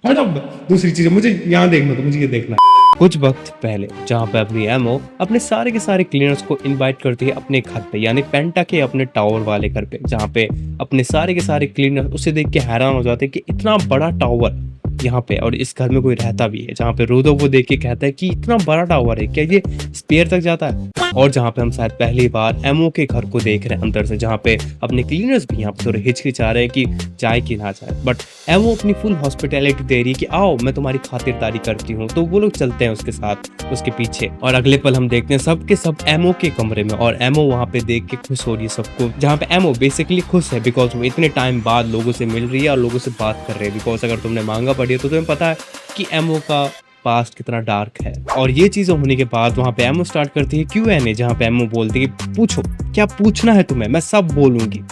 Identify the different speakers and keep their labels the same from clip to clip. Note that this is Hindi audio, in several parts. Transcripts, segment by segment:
Speaker 1: हट अब दूसरी चीज मुझे यहाँ देखना, तो मुझे ये देखना है। कुछ वक्त पहले जहाँ पे अपनी एमओ अपने सारे के सारे क्लीनर्स को इनवाइट करती है अपने घर पे, यानी पेंटा के अपने टावर वाले घर पे, जहाँ पे अपने सारे के सारे क्लीनर उसे देख के हैरान हो जाते हैं कि इतना बड़ा टावर यहाँ पे, और इस घर में कोई रहता भी है। जहाँ पे रोदो वो देख के कहता है कि इतना बड़ा टावर है, क्या ये स्पेयर तक जाता है? और जहाँ पे हम शायद पहली बार एमओ के घर को देख रहे हैं अंदर से, जहाँ पे अपने क्लीनर्स भी यहाँ पे थोड़े हिचकिचा रहे हैं कि जाए कि ना जाए, बट एमओ अपनी फुल हॉस्पिटैलिटी दे रही है कि आओ मैं तुम्हारी खातिरदारी करती हूँ। तो वो लोग चलते हैं उसके साथ, उसके पीछे, और अगले पल हम देखते हैं सब के सब एमओ के कमरे में, और एमओ वहाँ पे देख के खुश हो रही है सबको। जहाँ पे एमओ बेसिकली खुश है बिकॉज वो इतने टाइम बाद लोगों से मिल रही है और लोगों से बात कर रही है। बिकॉज अगर तुमने मांगा पढ़ी है तो तुम्हें पता है कि एमओ का पास्ट कितना डार्क है। और ये चीजें होने के बाद वहाँ पे एमओ स्टार्ट करती है Q&A, जहाँ पे एमओ बोलती है कि पूछो क्या पूछना है तुम्हें, मैं सब बोलूंगी,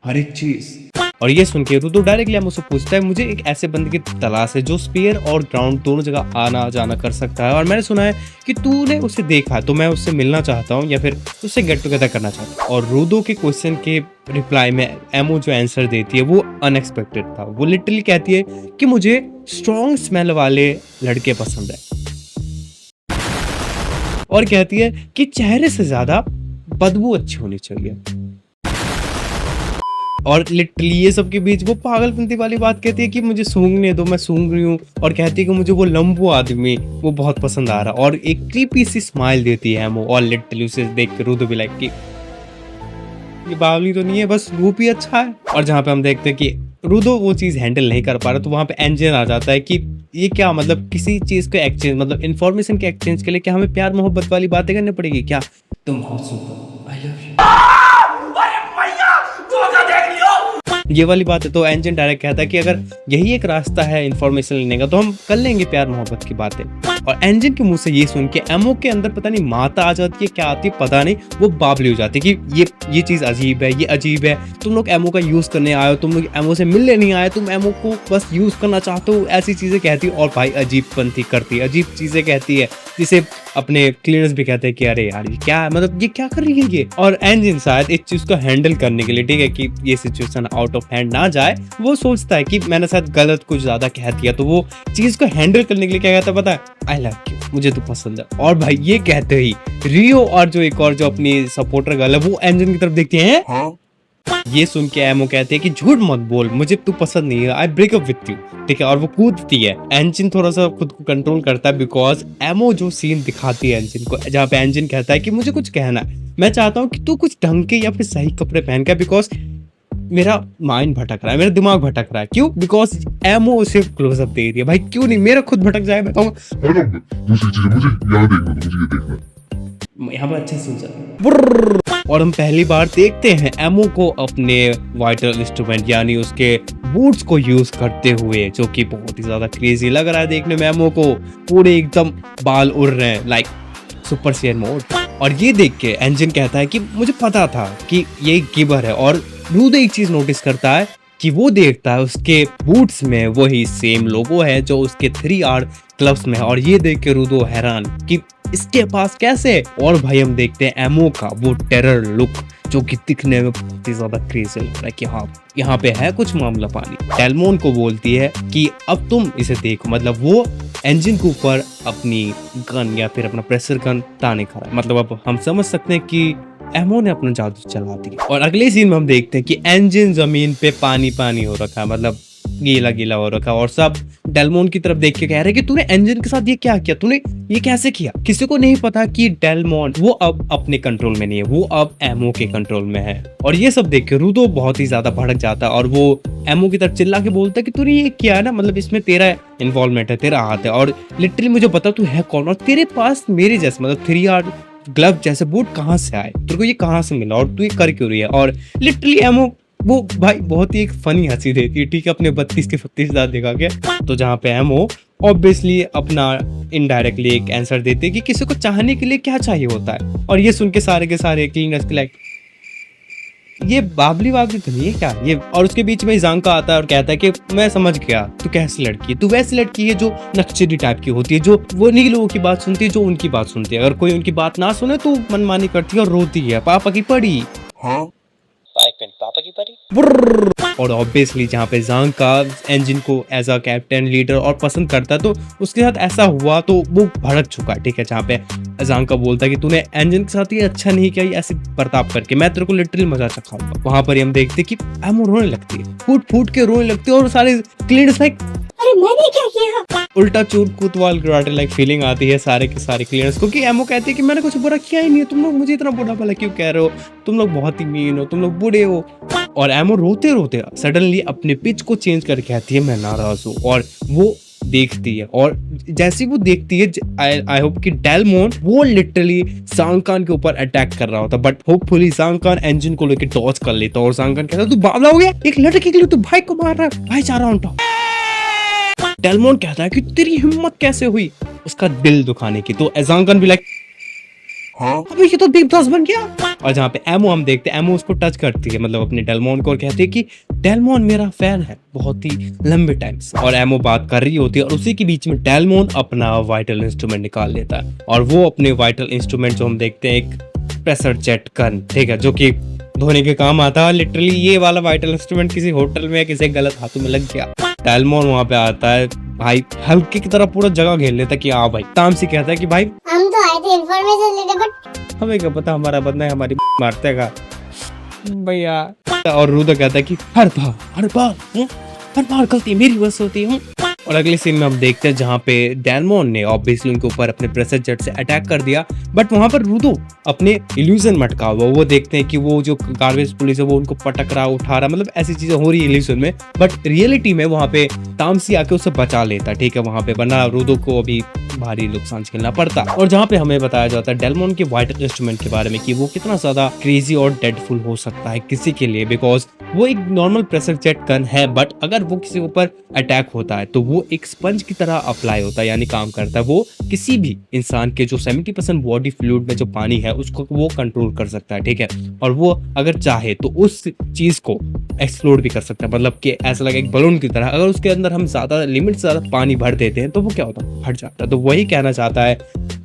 Speaker 1: हर एक चीज। और ये सुन के तो डायरेक्टली एमओ से पूछता है मुझे एक ऐसे बंदे की तलाश है जो स्पेयर और ग्राउंड दोनों जगह आना जाना कर सकता है, और मैंने सुना है कि तूने उसे देखा है, तो मैं उससे मिलना चाहता हूँ या फिर उससे गेट टुगेदर करना चाहता हूँ। और रूदो के क्वेश्चन के रिप्लाई में एमओ जो आंसर देती है वो अनएक्सपेक्टेड था। वो लिटरली कहती है कि मुझे स्ट्रॉन्ग स्मेल वाले लड़के पसंद है, और कहती है कि चेहरे से ज्यादा बदबू अच्छी होनी चाहिए। और लिटरली ये सब के बीच वो पागलपंती वाली बात कहती है कि मुझे सूंघने दो, मैं सूंघ रही हूँ, और कहती है कि मुझे वो लंबू आदमी वो बहुत पसंद आ रहा, और एक क्रीपी सी स्माइल देती है एमओ। और लिटरली उसे देख के रूदो भी लाइक कि ये बावली तो नहीं है, बस रूप ही अच्छा है। और जहाँ पे हम देखते हैं कि रूदो वो चीज हैंडल नहीं कर पा रहा, तो वहाँ पे एंजन आ जाता है कि ये क्या मतलब किसी चीज को एक्सचेंज, मतलब इन्फॉर्मेशन के एक्सचेंज के लिए क्या हमें प्यार मोहब्बत वाली बातें करनी पड़ेगी क्या? तुम हो सुपर, आई लव यू, ये वाली बात है। तो एंजन डायरेक्ट कहता है कि अगर यही एक रास्ता है इन्फॉर्मेशन लेने का तो हम कर लेंगे प्यार मोहब्बत की बातें। और एंजन के मुंह से ये सुन के एमओ के अंदर पता नहीं माता आ जाती है, क्या आती है पता नहीं, वो बावली हो जाती है कि ये चीज अजीब है, ये अजीब है, तुम लोग एमओ का यूज करने आए हो, तुम लोग एमओ से मिलने नहीं आए, तुम एमओ को बस यूज करना चाहते हो, ऐसी चीजें कहती है। और भाई अजीब पंथी करती है, अजीब चीजें कहती है, जिसे अपने क्लीनर्स भी कहते हैं कि अरे यार ये क्या है, मतलब ये क्या कर रही है ये। और एंजन शायद इस चीज को हैंडल करने के लिए, ठीक है, कि ये सिचुएशन आउट ऑफ हैंड ना जाए, वो सोचता है कि मैंने शायद गलत कुछ ज्यादा कह दिया, तो वो चीज को हैंडल करने के लिए क्या कहता है पता है, आई लव यू, मुझे तो पसंद है। और भाई ये कहते ही रियो और जो एक और जो अपनी सपोर्टर गर्ल है वो एंजन की तरफ देखते हैं। हाँ? ये सुन के एमओ कहते हैं कि झूठ मत बोल, मुझे तू पसंद नहीं है, I break up with you, ठीक है। और वो कूदती है। एंजिन थोड़ा सा खुद को कंट्रोल करता है बिकॉज एमओ जो सीन दिखाती है एंजिन को, जहाँ पे एंजिन कहता है कि मुझे कुछ कहना है, मैं चाहता हूँ कि तू कुछ ढंग के या फिर सही कपड़े पहन के, बिकॉज मेरा माइंड भटक रहा है, मेरा दिमाग भटक रहा है। क्यों? बिकॉज एमओ उसे क्लोजअप दे रही है। भाई क्यों नहीं, मेरा खुद भटक जाए, मैं कहूँगा
Speaker 2: दूसरी चीज मुझे यहाँ देखना, मुझे ये देखना,
Speaker 1: यहाँ पर अच्छे सुन सकते। और हम पहली बार देखते हैं एमओ को अपने वाइटल इंस्ट्रूमेंट यानी उसके बूट्स को यूज करते हुए, जो कि बहुत ही ज्यादा क्रेजी लग रहा है देखने में। एमओ को पूरे एकदम बाल उड़ रहे हैं लाइक सुपर शेयर मोड। और ये देख के एंजन कहता है कि मुझे पता था कि ये गिबर है। और रूदो एक चीज नोटिस करता है कि वो देखता है उसके बूट्स में वही सेम लोगो है जो उसके 3R क्लब्स में है। और ये देख के रूदो हैरान कि इसके पास कैसे। और भाई हम देखते हैं एमओ का वो टेरर लुक, जो कि दिखने में बहुत ही ज्यादा क्रेजी लग रहा है कि हाँ यहाँ पे है कुछ मामला पानी। डेलमोन को बोलती है कि अब तुम इसे देखो, मतलब वो इंजन के ऊपर अपनी गन या फिर अपना प्रेशर गन ताने खा रहा है। मतलब अब हम समझ सकते हैं कि एमओ ने अपना जादू चला दिया। और अगले सीन में हम देखते हैं कि इंजन जमीन पे पानी पानी हो रखा है, मतलब गीला गीला हो रखा है। और सब डेलमोन की तरफ देख के कह रहे हैं कि तूने इंजन के साथ ये क्या किया, तूने ये कैसे किया। किसी को नहीं पता कि डेलमोन वो अब अपने कंट्रोल में नहीं है, वो अब एमओ के कंट्रोल में है। और ये सब देख के रूदो बहुत ही ज्यादा भड़क जाता है और वो एमओ की तरफ चिल्ला के बोलता है कि तूने ये किया है ना, मतलब इसमें तेरा इन्वॉल्वमेंट है, तेरा हाथ है, और लिटरली मुझे बता तू है कौन, और तेरे पास मेरे जैसे मतलब 3R ग्लव जैसे बूट कहाँ से आए, तेरे को ये कहाँ से मिला, और तू ये कर क्यों रही है। और लिटरली एमओ वो भाई बहुत ही एक फनी हंसी देती है, ठीक है, अपने 32 के 36 दांत दिखा के। तो जहाँ पे एमओ ऑब्वियसली अपना इनडायरेक्टली एक आंसर देते हैं कि किसी को चाहने के लिए क्या चाहिए होता है। और ये सुन के सारे क्लीनर्स के लाइक ये बाबली तो नहीं है क्या ये। और उसके बीच में जांका आता है और कहता है कि मैं समझ गया, तू कैसी लड़की है, तू वैसी लड़की है जो नक्शेदी टाइप की होती है, जो वो नहीं लोगों की बात सुनती है, जो उनकी बात सुनती है। अगर कोई उनकी बात ना सुने तो मनमानी करती है और रोती है, पापा की पड़ी। हाँ? पापा की पड़ी। और ऑब्वियसली जहाँ पे जांग का एंजिन को एज अ कैप्टन लीडर और पसंद करता, तो उसके साथ ऐसा हुआ तो वो भड़क चुका, ठीक है। जहाँ पे जांग का बोलता है कि तूने एंजिन के साथ ये अच्छा नहीं किया, ये ऐसे बर्ताव करके मैं तेरे को लिटरली मजा चखाऊंगा। वहां पर हम देखते कि एमो रोने लगती है, फूट फूट के रोने लगती है और सारे क्लीनर्स लाइक
Speaker 3: अरे मैंने क्या किया?
Speaker 1: उल्टा चूर कुतवाल कराटे लाइक फीलिंग आती है सारे के सारे क्लियर्स को कि एमो कहती है कि मैंने कुछ बुरा किया ही नहीं है, तुम लोग मुझे इतना बुरा भला क्यों कह रहे हो, तुम लोग बहुत ही मीन हो, तुम लोग बुरे हो। और एमो रोते रोते सडनली अपने पिच को चेंज करके कहती है मैं नाराज हूँ, और वो देखती है। और जैसे वो देखती है आई होप कि डेलमोन वो लिटरली सांगकान के ऊपर अटैक कर रहा होता, बट होपफुली सांगकान इंजन को लेकर डॉज कर लेता और सांगकान कहता तू बावला हो गया, एक लड़के के लिए तू भाई को मार रहा है, भाईचारा उल्टा। डेलमोन कहता है कि तेरी हिम्मत कैसे हुई उसका दिल दुखाने की, तो सांगकान भी लाइक अबे ये तो देवदास बन गया। और जहाँ पे एमो हम देखते हैं एमो उसको टच करती है, मतलब अपने डेलमोन को, और कहती है कि डेलमोन मेरा फैन है बहुत ही लंबे टाइम से। और एमो बात कर रही होती है और उसी के बीच में डेलमोन अपना वाइटल इंस्ट्रूमेंट निकाल लेता है, और वो अपने वाइटल इंस्ट्रूमेंट जो हम देखते हैं एक प्रेशर जेट गन, ठीक है, जो कि धोने के काम आता है। लिटरली ये वाला वाइटल इंस्ट्रूमेंट किसी होटल में किसी गलत हाथों में लग गया, डेलमोन वहां पे आता है, भाई हल्के की तरह पूरा जगह घेर लेता है कि हाँ भाई। तामसी कहता है कि भाई
Speaker 3: हम तो आए थे इन्फॉर्मेशन लेने, बट
Speaker 1: हमें क्या पता हमारा बंदा है हमारी मारते का भैया। और रूदो कहता है कि हर बार गलती मेरी वजह से होती है। और अगले सीन में हम देखते हैं जहाँ पे डेलमोन ने ऑब्वियसली उनके ऊपर अपने प्रेशर जेट से अटैक कर दिया, बट वहां पर रूदो अपने इल्यूजन मटका हुआ, वो देखते हैं कि वो जो गार्बेज पुलिस है वो उनको पटक रहा उठा रहा, मतलब ऐसी चीजें हो रही है इल्यूजन में, बट रियलिटी में वहां पे तामसी आके उसे बचा लेता, ठीक है, वहां पे, वरना रूदो को अभी भारी नुकसान झेलना पड़ता। और जहाँ पे हमें बताया जाता है डेलमोन के वाइटल इंस्ट्रूमेंट के बारे में कि वो कितना ज्यादा क्रेजी और डेडफुल हो सकता है किसी के लिए, बिकॉज वो एक नॉर्मल प्रेशर जेट गन है, बट अगर वो किसी ऊपर अटैक होता है तो वो एक स्पंज की तरह अप्लाई होता है, यानी काम करता है। वो किसी भी इंसान के जो 70% बॉडी फ्लूइड में जो पानी है उसको वो कंट्रोल कर सकता है, ठीक है, और वो अगर चाहे तो उस चीज को एक्सप्लोड भी कर सकता है, मतलब कि ऐसा लगे एक बलून की तरह, अगर उसके अंदर हम ज्यादा लिमिट से ज्यादा पानी भर देते हैं तो वो क्या होता है, फट जाता है। तो वही कहना चाहता है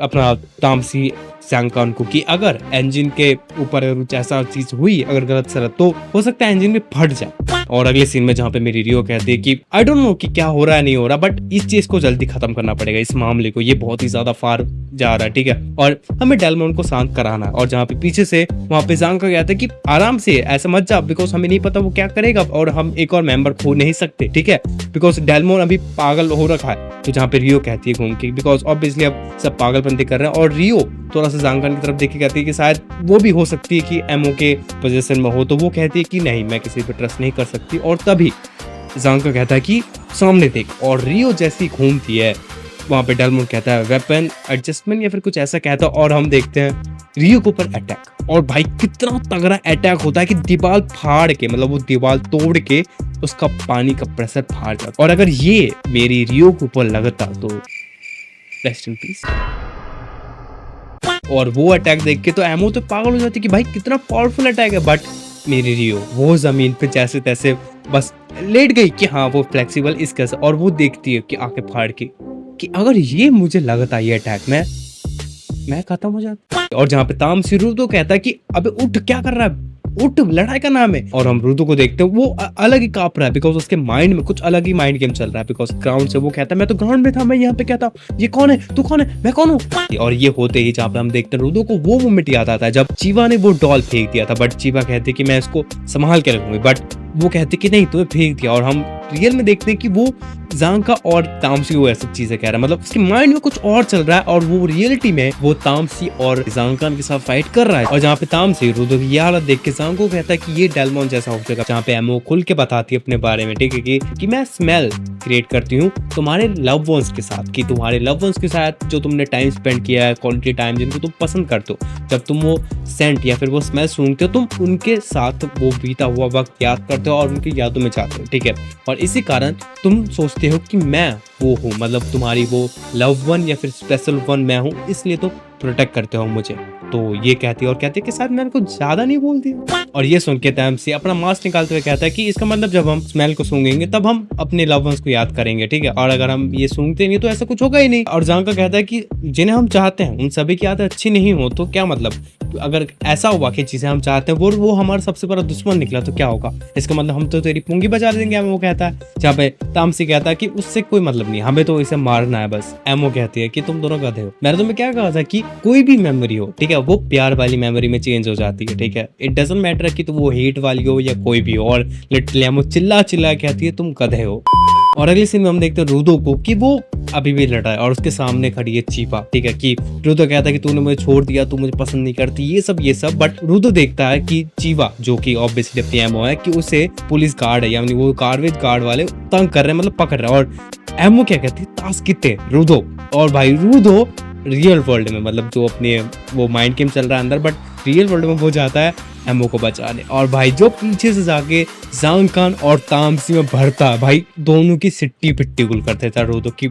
Speaker 1: अपना तामसी सांगकान को कि अगर इंजन के ऊपर अगर कुछ ऐसा चीज हुई अगर गलत सलत, तो हो सकता है इंजन में फट जाए। और अगले सीन में जहाँ पे मेरी रियो कहती है कि आई डोंट नो कि क्या हो रहा है नहीं हो रहा, बट इस चीज को जल्दी खत्म करना पड़ेगा, इस मामले को, ये बहुत ही ज्यादा फार जा रहा है, ठीक है, और हमें डेलमोन को शांत कराना है। और जहाँ पे पीछे से वहां पे सांग का कहता है कि आराम से ऐसा मत जा, बिकॉज हमें नहीं पता वो क्या करेगा और हम एक और मेंबर खो नहीं सकते, ठीक है, बिकॉज डेलमोन अभी पागल हो रखा है। तो जहाँ पे रियो कहती है घूम के, बिकॉज ऑब्वियसली अब सब पागलपंती कर रहे हैं, और रियो थोड़ा सा सांगकान की तरफ देख के कहती है कि शायद वो भी हो सकती है कि एमओ के पोजीशन में हो, तो वो कहती है कि नहीं मैं किसी पे ट्रस्ट नहीं कर सकती। और तभी सांगकान कहता है कि सामने देख, और रियो जैसी घूमती है वहां पे डेलमोन कहता है वेपन एडजस्टमेंट या फिर कुछ ऐसा कहता है, और हम देखते हैं रियो के ऊपर अटैक। और भाई कितना तगड़ा अटैक होता है कि दीवार फाड़ के, मतलब वो दीवार तोड़ के उसका पानी का प्रेशर फाड़ जाता, और अगर ये मेरी रियो के ऊपर लगता तो रेस्ट इन पीस। और वो अटैक देख के तो एमो तो पागल हो जाती कि भाई कितना पावरफुल अटैक है, बट मेरी रियो वो जमीन पे जैसे तैसे बस लेट गई कि हाँ वो फ्लेक्सिबल इस कैसे, और वो देखती है कि आके फाड़ के कि अगर ये मुझे लगता ये अटैक मैं खत्म हो जाता। और जहाँ पे तामसी रूदो कहता है कि अबे उठ, क्या कर रहा है, उठ, लड़ाई का नाम है। और हम रूदो को देखते हैं वो अलग ही कांप रहा है, बिकॉज उसके माइंड में कुछ अलग ही माइंड गेम चल रहा है, बिकॉज ग्राउंड से वो कहता है मैं तो ग्राउंड में था, मैं यहाँ पे क्या था, ये कौन है, तू कौन है, मैं कौन हूँ। और ये होते ही जहाँ पे हम देखते हैं रूदो को वो मोमेंट याद आता है जब चीवा ने वो डॉल फेंक दिया था, बट चीवा कहती कि मैं इसको संभाल के रखूंगी, बट वो कहते कि नहीं तुम्हें फेंक दिया। और हम रियल में देखते हैं कि वो जांका और तामसी वो ऐसी चीजें कह रहा है, मतलब उसके माइंड में कुछ और चल रहा है, और वो रियलिटी में वो तामसी और जांकान के साथ फाइट कर रहा है। और जहाँ पे तामसी रूदो की ये हालत देख के जांको कहता है कि ये डेलमोन जैसा हो जाएगा। जहाँ पे एमओ खुल के बताती है अपने बारे में, ठीक है, कि मैं स्मेल क्रिएट करती हूँ तुम्हारे लव वंस के साथ, कि तुम्हारे लव वंस के साथ जो तुमने टाइम स्पेंड किया है, क्वालिटी टाइम जिनको तुम पसंद करते हो, जब तुम वो सेंट या फिर वो स्मेल सूंघते हो तुम उनके साथ वो बीता हुआ वक्त याद करते हो और उनकी यादों में जाते हो, ठीक है, और इसी कारण तुम सोचते हो कि मैं वो हूँ, मतलब तुम्हारी वो लव वन या फिर स्पेशल वन मैं हूँ, इसलिए तो प्रोटेक्ट करते हो मुझे। तो ये कहती है, और कहती है कि शायद मैंने कुछ ज्यादा नहीं बोल दिया। और ये सुन के तामसी अपना मास्क निकालते हुए कहता है कि इसका मतलब जब हम स्मेल को सूंघेंगे तब हम अपने लव वंस को याद करेंगे, ठीक है, और अगर हम ये सूंघते नहीं तो ऐसा कुछ होगा ही नहीं। और जांका कहता है कि जिन्हें हम चाहते हैं उन सभी की यादें अच्छी नहीं हो तो क्या मतलब, अगर ऐसा हुआ कि चीजें हम चाहते हैं वो हमारा सबसे बड़ा दुश्मन निकला तो क्या होगा? इसका मतलब हम तो तेरी पुंगी बजा देंगे, एमओ कहता है। जहाँ पे तामसी कहता है कि उससे कोई मतलब नहीं, हमें तो इसे मारना है बस। एमओ कहती है कि तुम दोनों गधे हो। मैंने तुम्हें क्या कहा था कि कोई भी मेमोरी हो, ठीक है, वो प्यार वाली मेमोरी में चेंज हो जाती है, ठीक है। इट डजंट मैटर कि तुम वो हेट वाली हो या कोई भी हो। और लिटरली एमओ चिल्ला चिल्ला कहती है तुम गधे हो। और अगले सीन में हम देखते हैं रूदो को कि वो अभी भी लड़ रहा है और उसके सामने खड़ी है चीपा, ठीक है। कि रूदो कहता है कि तूने मुझे छोड़ दिया, तू मुझे पसंद नहीं करती, ये सब। बट रूदो देखता है कि चीपा, जो कि ऑब्वियसली अपनी एमओ है, कि उसे पुलिस गार्ड है, यानी वो गार्बेज गार्ड वाले तंग कर रहे हैं, मतलब पकड़ रहे हैं। और एमओ क्या कहती है, ताश कितने रूदो। और भाई रूदो रियल वर्ल्ड में, मतलब जो अपने वो माइंड गेम चल रहा है अंदर, बट रियल वर्ल्ड में वो जाता है एमओ को बचाने। और भाई जो पीछे से जाके जांग खान और तामसी में भरता है, भाई दोनों की सिट्टी पिट्टी गुल कर देता है रूदो की,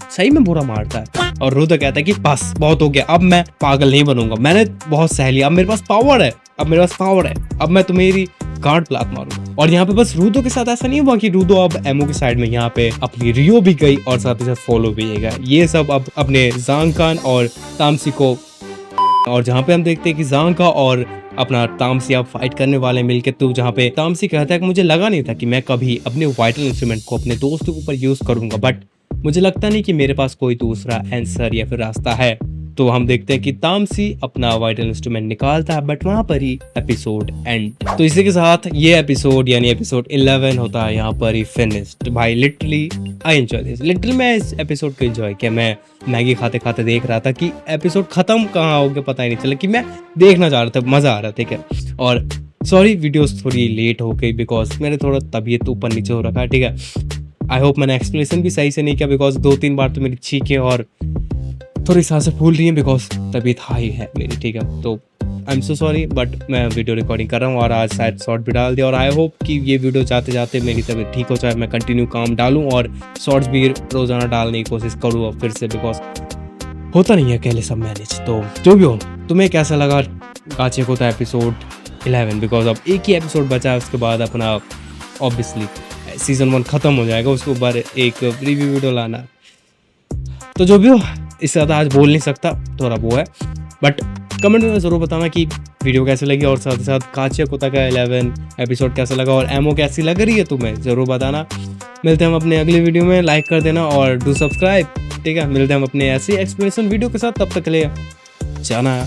Speaker 1: सही में बुरा मारता है। और रूदो कहता है कि बस बहुत हो गया, अब मैं पागल नहीं बनूंगा, मैंने बहुत सह लिया, अब मेरे पास पावर है, अब मैं तुम्हेरी गार्ड ब्लाक मारूंगा। और यहाँ पे बस रूदो के साथ ऐसा नहीं हुआ कि रूदो अब एमओ की साइड में यहाँ पे अपनी रियो भी गई और साथ ही साथ फॉलो भी गया। ये सब अब अपने जांग खान और तामसी को, और जहाँ पे हम देखते हैं कि जांग और अपना तामसी अब फाइट करने वाले मिलके, तो जहाँ पे तामसी कहता है कि मुझे लगा नहीं था कि मैं कभी अपने वाइटल इंस्ट्रूमेंट को अपने दोस्तों के ऊपर यूज करूंगा, बट मुझे लगता नहीं कि मेरे पास कोई दूसरा आंसर या फिर रास्ता है। तो हम देखते हैं कि तामसी अपना वाइटल इंस्ट्रूमेंट निकालता है, बट वहां पर ही एपिसोड एंड। तो इसी के साथ ये एपिसोड यानी एपिसोड 11 होता है यहाँ पर ही फिनिश्ड। भाई literally I enjoy this, literally मैं इस एपिसोड को एंजॉय किया। मैं मैगी खाते खाते देख रहा था कि एपिसोड खत्म कहाँ हो गया पता ही नहीं चला, कि मैं देखना चाह रहा था, मजा आ रहा था, ठीक है। और सॉरी वीडियोस थोड़ी लेट हो गई बिकॉज मेरे थोड़ा तबीयत ऊपर नीचे हो रखा है, ठीक है। आई होप मैंने एक्सप्लेनेशन भी सही से नहीं किया, बिकॉज 2-3 बार तो मेरी चीखें और थोड़ी सांसें फूल रही हैं बिकॉज तबीयत हाई है मेरी, ठीक है। तो I am so sorry, but मैं वीडियो रिकॉर्डिंग कर रहा हूँ और आज शायद शॉर्ट भी डाल दिया। और आई होप कि ये वीडियो जाते जाते मेरी तबीयत ठीक हो जाए, मैं कंटिन्यू काम डालूँ और शॉर्ट्स भी रोजाना डालने की कोशिश करूँ अब फिर से, बिकॉज होता नहीं है अकेले सब मैनेज। तो जो भी हो, तुम्हें कैसा लगा गाचे को था एपिसोड 11, बिकॉज अब एक ही एपिसोड बचा है, उसके बाद अपना ऑब्वियसली सीजन 1 खत्म हो जाएगा, उसके ऊपर एक रिव्यू वीडियो लाना। तो जो भी हो, इससे ज़्यादा आज बोल नहीं सकता, थोड़ा वो है, बट कमेंट में ज़रूर बताना कि वीडियो कैसे लगी और साथ ही साथ काचिया कुत्ता का 11 एपिसोड कैसा लगा और एमओ कैसी लग रही है तुम्हें, ज़रूर बताना। मिलते हैं हम अपने अगले वीडियो में, लाइक कर देना और डू सब्सक्राइब, ठीक है। मिलते हैं हम अपने ऐसे एक्सप्लेनेशन वीडियो के साथ, तब तक के लिए जाना।